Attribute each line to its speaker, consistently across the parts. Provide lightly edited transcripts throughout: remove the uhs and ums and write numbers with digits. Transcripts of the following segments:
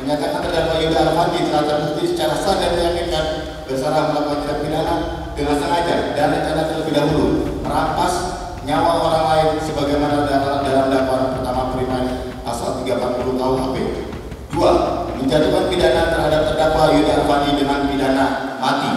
Speaker 1: Menyatakan terdakwa Yuda Arfandi telah terbukti secara sah dan meyakinkan bersalah melakukan tindak pidana dengan sengaja dan rencana terlebih dahulu merampas nyawa orang lain sebagaimana dalam dakwaan pertama primer pasal 340 KUHP. 2. Menjatuhkan pidana terhadap terdakwa Yuda Arfandi dengan pidana mati.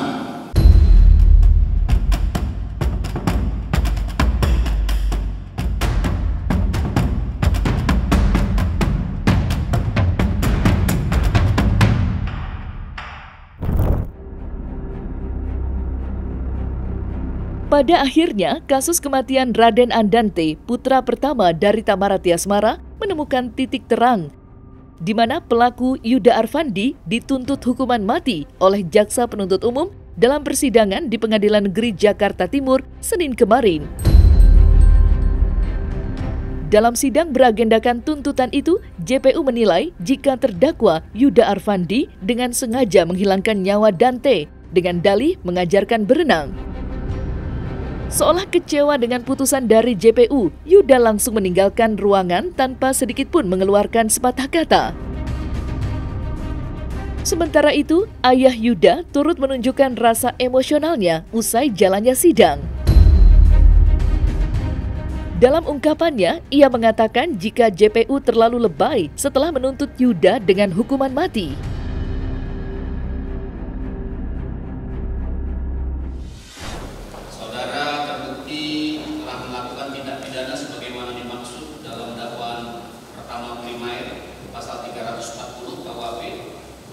Speaker 2: Pada akhirnya, kasus kematian Raden Andante, putra pertama dari Tamarati Asmara, menemukan titik terang, di mana pelaku Yuda Arfandi dituntut hukuman mati oleh Jaksa Penuntut Umum dalam persidangan di Pengadilan Negeri Jakarta Timur, Senin kemarin. Dalam sidang beragendakan tuntutan itu, JPU menilai jika terdakwa Yuda Arfandi dengan sengaja menghilangkan nyawa Dante dengan dalih mengajarkan berenang. Seolah kecewa dengan putusan dari JPU, Yuda langsung meninggalkan ruangan tanpa sedikit pun mengeluarkan sepatah kata. Sementara itu, ayah Yuda turut menunjukkan rasa emosionalnya usai jalannya sidang. Dalam ungkapannya, ia mengatakan jika JPU terlalu lebay setelah menuntut Yuda dengan hukuman mati.
Speaker 3: Pasal 340 KUHP,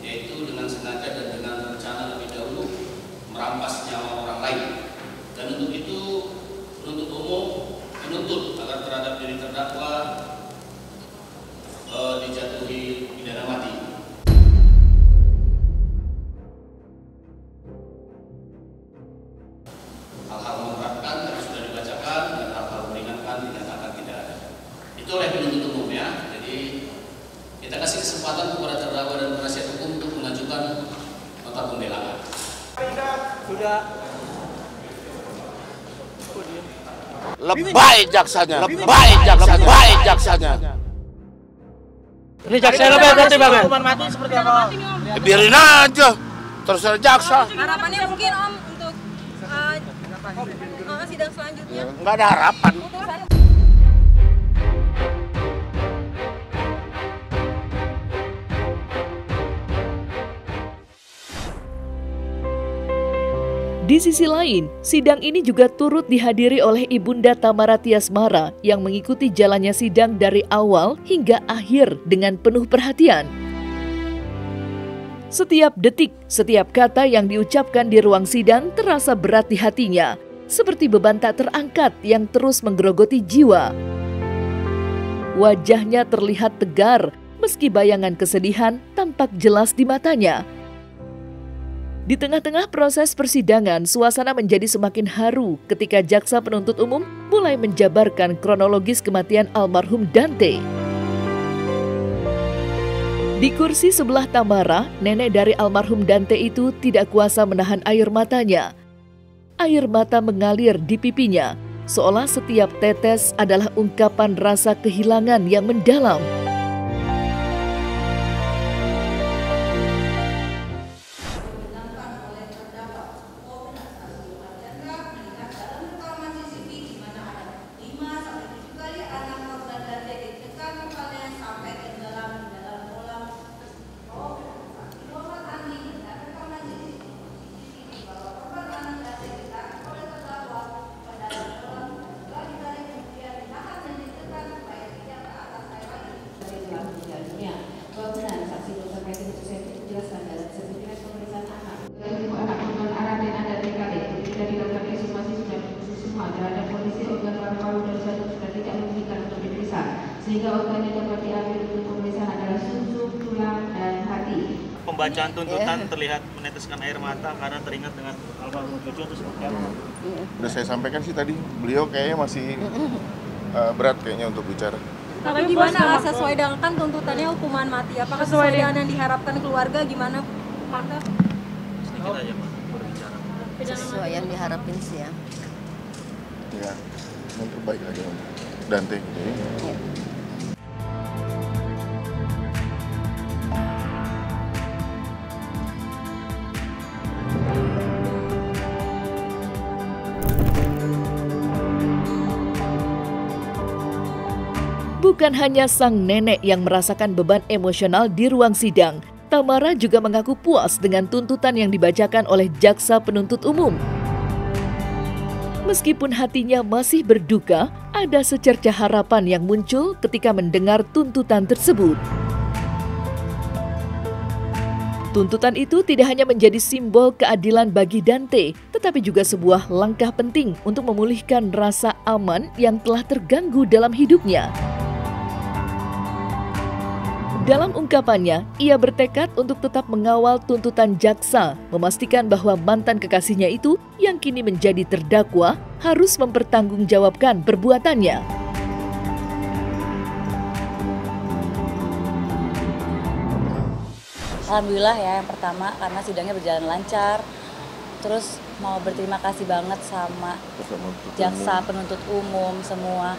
Speaker 3: yaitu dengan sengaja dan dengan rencana lebih dahulu merampas nyawa orang lain. Dan untuk itu penuntut umum menuntut agar terhadap diri terdakwa dijatuhi pidana mati. Hal-hal memberatkan tadi sudah dibacakan dan hal-hal meringankan dinyatakan tidak ada. Itu oleh penuntut umum ya. Jadi kita kasih kesempatan kepada terdakwa dan penasihat hukum untuk mengajukan nota pembelaan.
Speaker 4: Sudah.
Speaker 5: Lebay jaksanya.
Speaker 4: Ini jaksa lebih berarti Bang. Hukuman mati seperti apa?
Speaker 5: Biarin aja. Terserah jaksa.
Speaker 6: Harapannya mungkin Om untuk sidang selanjutnya.
Speaker 5: Nggak ada harapan.
Speaker 2: Di sisi lain, sidang ini juga turut dihadiri oleh Ibunda Tamarati Asmara yang mengikuti jalannya sidang dari awal hingga akhir dengan penuh perhatian. Setiap detik, setiap kata yang diucapkan di ruang sidang terasa berat di hatinya, seperti beban tak terangkat yang terus menggerogoti jiwa. Wajahnya terlihat tegar, meski bayangan kesedihan tampak jelas di matanya. Di tengah-tengah proses persidangan, suasana menjadi semakin haru ketika Jaksa Penuntut Umum mulai menjabarkan kronologis kematian almarhum Dante. Di kursi sebelah Tamara, nenek dari almarhum Dante itu tidak kuasa menahan air matanya. Air mata mengalir di pipinya, seolah setiap tetes adalah ungkapan rasa kehilangan yang mendalam.
Speaker 7: Sehingga organ yang dapat diambil untuk pemeriksaan adalah sumsum, tulang, dan hati.
Speaker 4: Pembacaan tuntutan terlihat meneteskan air mata karena teringat dengan almarhum cucu itu seperti apa?
Speaker 8: Udah saya sampaikan sih tadi, beliau kayaknya masih berat kayaknya untuk bicara.
Speaker 6: Tapi gimana sesuai dengan kan tuntutannya hukuman mati? Apakah sesuai dengan yang diharapkan keluarga gimana?
Speaker 4: Sedikit aja Pak, berbicara.
Speaker 9: Sesuai yang diharapin sih ya.
Speaker 8: Ya, yang terbaik aja. Dante. Jadi,
Speaker 2: Bukan hanya sang nenek yang merasakan beban emosional di ruang sidang, Tamara juga mengaku puas dengan tuntutan yang dibacakan oleh jaksa penuntut umum. Meskipun hatinya masih berduka, ada secercah harapan yang muncul ketika mendengar tuntutan tersebut. Tuntutan itu tidak hanya menjadi simbol keadilan bagi Dante, tetapi juga sebuah langkah penting untuk memulihkan rasa aman yang telah terganggu dalam hidupnya. Dalam ungkapannya, ia bertekad untuk tetap mengawal tuntutan jaksa, memastikan bahwa mantan kekasihnya itu yang kini menjadi terdakwa harus mempertanggungjawabkan perbuatannya.
Speaker 9: Alhamdulillah ya, yang pertama karena sidangnya berjalan lancar. Terus mau berterima kasih banget sama jaksa penuntut umum, semua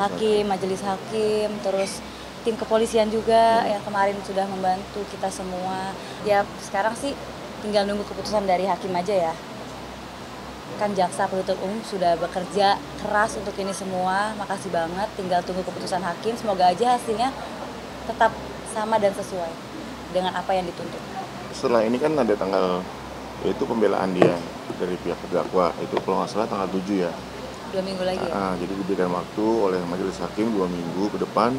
Speaker 9: hakim, majelis hakim, terus tim kepolisian juga yang kemarin sudah membantu kita semua. Ya sekarang sih tinggal nunggu keputusan dari hakim aja ya. Kan jaksa penuntut umum sudah bekerja keras untuk ini semua. Makasih banget, tinggal tunggu keputusan hakim. Semoga aja hasilnya tetap sama dan sesuai dengan apa yang dituntut.
Speaker 8: setelah ini kan ada tanggal, yaitu pembelaan dia dari pihak terdakwa. Itu kalau nggak salah tanggal 7 ya.
Speaker 9: 2 minggu lagi ya?
Speaker 8: Jadi diberikan waktu oleh majelis hakim 2 minggu ke depan.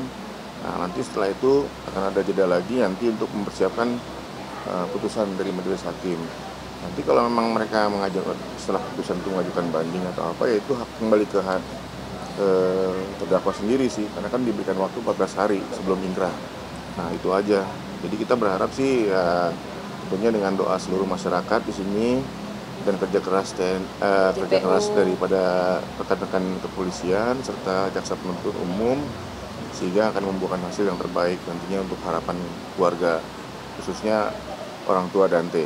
Speaker 8: Nanti setelah itu akan ada jeda lagi nanti untuk mempersiapkan putusan dari majelis hakim. Nanti kalau memang mereka mengajukan setelah putusan itu mengajukan banding atau apa, ya itu kembali ke terdakwa sendiri sih, karena kan diberikan waktu 14 hari sebelum inkrah. Nah itu aja. Jadi kita berharap sih ya, tentunya dengan doa seluruh masyarakat di sini dan kerja keras daripada rekan-rekan kepolisian serta jaksa penuntut umum, sehingga akan membuahkan hasil yang terbaik nantinya untuk harapan keluarga, khususnya orang tua Dante.